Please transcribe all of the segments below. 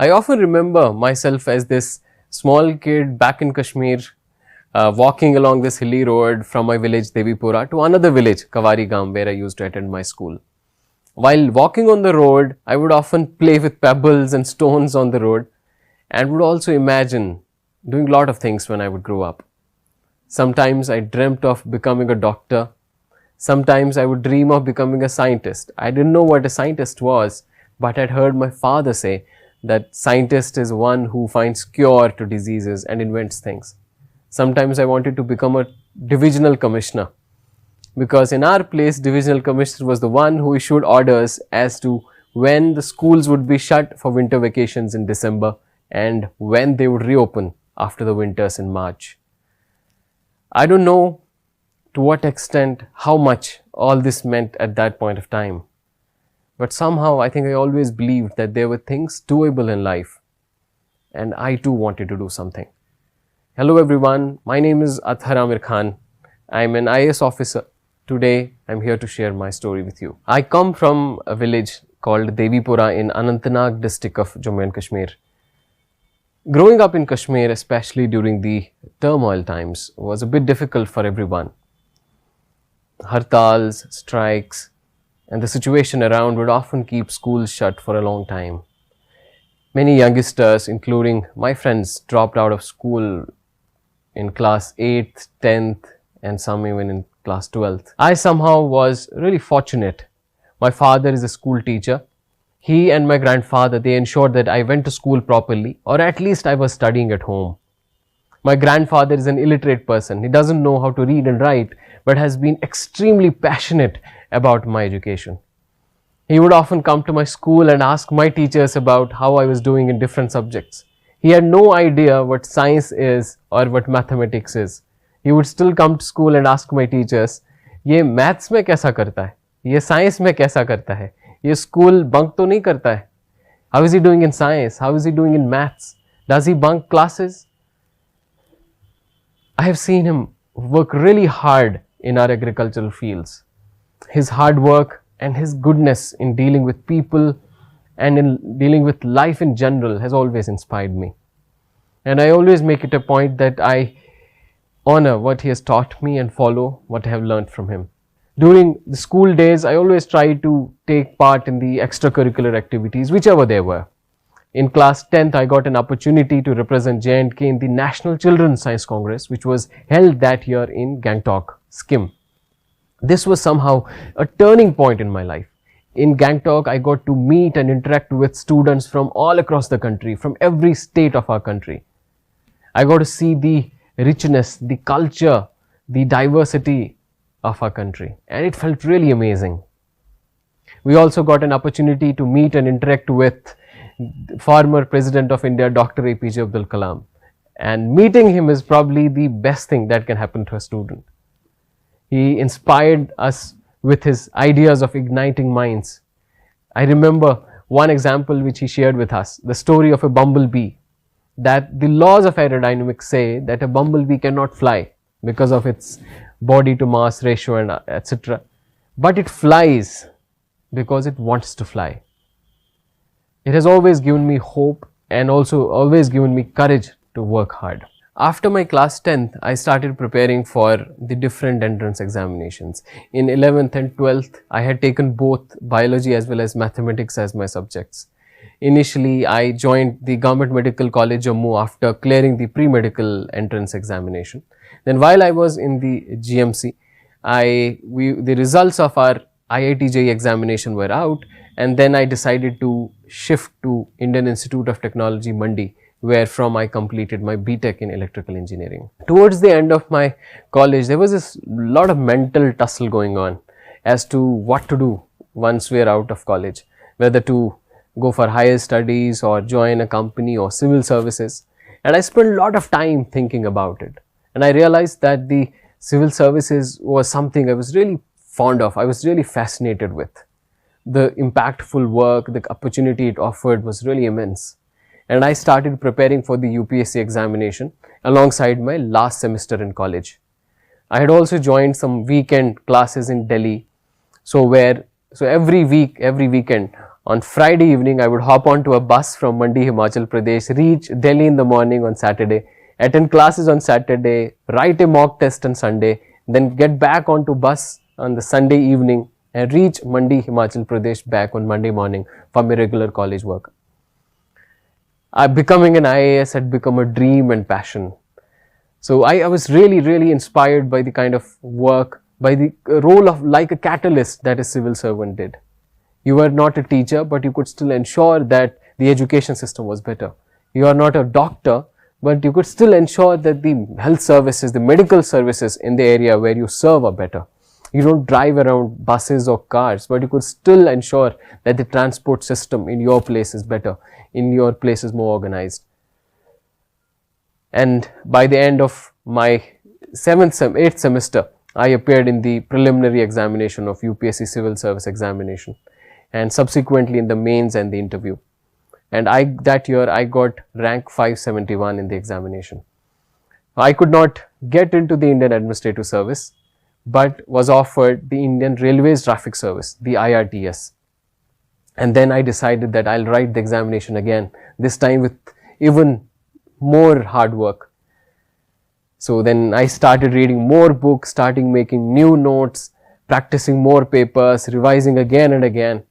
I often remember myself as this small kid back in Kashmir, walking along this hilly road from my village Devipura to another village, Kawarigam, where I used to attend my school. While walking on the road, I would often play with pebbles and stones on the road and would also imagine doing a lot of things when I would grow up. Sometimes I dreamt of becoming a doctor. Sometimes I would dream of becoming a scientist. I didn't know what a scientist was, but I'd heard my father say that scientist is one who finds cure to diseases and invents things. Sometimes I wanted to become a divisional commissioner, because in our place, divisional commissioner was the one who issued orders as to when the schools would be shut for winter vacations in December and when they would reopen after the winters in March. I don't know to what extent, how much all this meant at that point of time. But somehow I think I always believed that there were things doable in life, and I too wanted to do something. Hello everyone, my name is Athar Amir Khan. I'm an IAS officer. Today I'm here to share my story with you. I come from a village called Devipura in Anantnag district of Jammu and Kashmir. Growing up in Kashmir, especially during the turmoil times, was a bit difficult for everyone. Hartals, strikes, and the situation around would often keep schools shut for a long time. Many youngsters, including my friends, dropped out of school in class 8th, 10th, and some even in class 12th. I somehow was really fortunate. My father is a school teacher. He and my grandfather, they ensured that I went to school properly, or at least I was studying at home. My grandfather is an illiterate person. He doesn't know how to read and write, but has been extremely passionate about my education. He would often come to my school and ask my teachers about how I was doing in different subjects. He had no idea what science is or what mathematics is. He would still come to school and ask my teachers, ये maths में कैसा करता है? ये science में कैसा करता है? ये school bunk तो नहीं करता है? How is he doing in science? How is he doing in maths? Does he bunk classes? I have seen him work really hard in our agricultural fields. His hard work and his goodness in dealing with people and in dealing with life in general has always inspired me. And I always make it a point that I honor what he has taught me and follow what I have learned from him. During the school days, I always tried to take part in the extracurricular activities, whichever they were. In class 10th, I got an opportunity to represent J&K in the National Children's Science Congress, which was held that year in Gangtok, Sikkim. This was somehow a turning point in my life. In Gangtok, I got to meet and interact with students from all across the country, from every state of our country. I got to see the richness, the culture, the diversity of our country, and it felt really amazing. We also got an opportunity to meet and interact with former President of India, Dr. APJ Abdul Kalam, and meeting him is probably the best thing that can happen to a student. He inspired us with his ideas of igniting minds. I remember one example which he shared with us, the story of a bumblebee, that the laws of aerodynamics say that a bumblebee cannot fly because of its body to mass ratio and etc. But it flies because it wants to fly. It has always given me hope and also always given me courage to work hard. After my class 10th, I started preparing for the different entrance examinations. In 11th and 12th, I had taken both biology as well as mathematics as my subjects. Initially, I joined the Government Medical College Jammu after clearing the pre-medical entrance examination. Then while I was in the GMC, the results of our IIT JEE examination were out, and then I decided to shift to Indian Institute of Technology, Mandi, where from I completed my BTech in electrical engineering. Towards the end of my college, there was this lot of mental tussle going on as to what to do once we are out of college, whether to go for higher studies or join a company or civil services. And I spent a lot of time thinking about it. And I realized that the civil services was something I was really fond of, I was really fascinated with. The impactful work, the opportunity it offered was really immense. And I started preparing for the UPSC examination alongside my last semester in college. I had also joined some weekend classes in Delhi. So every weekend On Friday evening, I would hop onto a bus from Mandi, Himachal Pradesh, reach Delhi in the morning on Saturday, attend classes on Saturday, write a mock test on Sunday, then get back onto bus on the Sunday evening and reach Mandi, Himachal Pradesh back on Monday morning for my regular college work. Becoming an IAS had become a dream and passion. So I was really inspired by the kind of work, by the role of like a catalyst that a civil servant did. You were not a teacher, but you could still ensure that the education system was better. You are not a doctor, but you could still ensure that the health services, the medical services in the area where you serve are better. You don't drive around buses or cars, but you could still ensure that the transport system in your place is better, in your place is more organized. And by the end of my 8th semester, I appeared in the preliminary examination of UPSC Civil Service examination, and subsequently in the mains and the interview. And that year I got rank 571 in the examination. I could not get into the Indian Administrative Service, but was offered the Indian Railways Traffic Service, the IRTS. And then I decided that I'll write the examination again, this time with even more hard work. So then I started reading more books, starting making new notes, practicing more papers, revising again and again.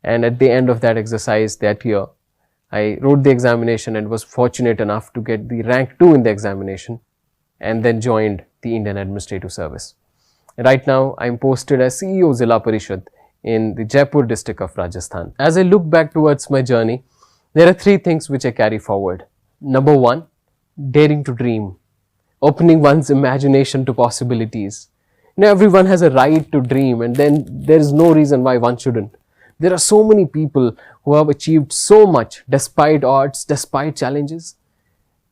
And at the end of that exercise that year, I wrote the examination and was fortunate enough to get the rank 2 in the examination, and then joined the Indian Administrative Service. Right now, I am posted as CEO Zilla Parishad in the Jaipur district of Rajasthan. As I look back towards my journey, there are 3 things which I carry forward. Number 1, daring to dream, opening one's imagination to possibilities. Everyone has a right to dream, and then there is no reason why one shouldn't. There are so many people who have achieved so much despite odds, despite challenges.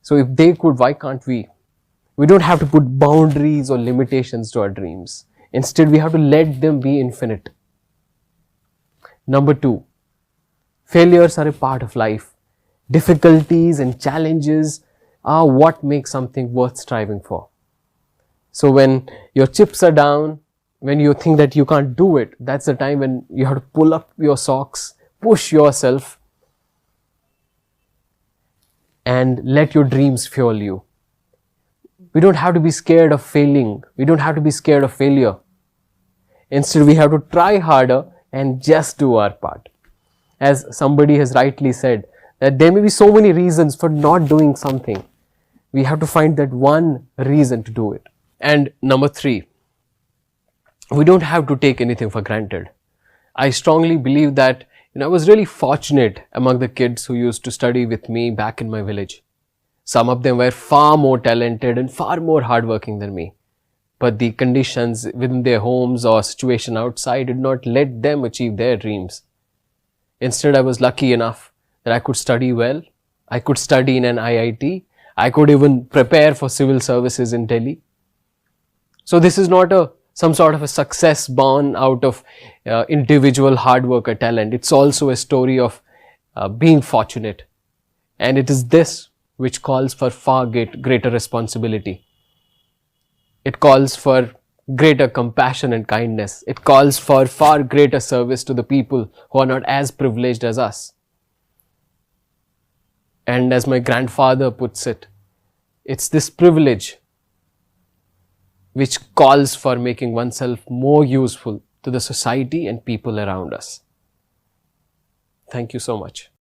So if they could, why can't we? We don't have to put boundaries or limitations to our dreams. Instead, we have to let them be infinite. Number 2, failures are a part of life. Difficulties and challenges are what make something worth striving for. So when your chips are down, when you think that you can't do it, that's the time when you have to pull up your socks, push yourself, and let your dreams fuel you. We don't have to be scared of failing. We don't have to be scared of failure. Instead, we have to try harder and just do our part. As somebody has rightly said, that there may be so many reasons for not doing something. We have to find that one reason to do it. And number 3, we don't have to take anything for granted. I strongly believe that I was really fortunate among the kids who used to study with me back in my village. Some of them were far more talented and far more hardworking than me. But the conditions within their homes or situation outside did not let them achieve their dreams. Instead, I was lucky enough that I could study well. I could study in an IIT. I could even prepare for civil services in Delhi. So this is not some sort of a success born out of individual hard work or talent. It's also a story of being fortunate. And it is this which calls for far greater responsibility. It calls for greater compassion and kindness. It calls for far greater service to the people who are not as privileged as us. And as my grandfather puts it, it's this privilege which calls for making oneself more useful to the society and people around us. Thank you so much.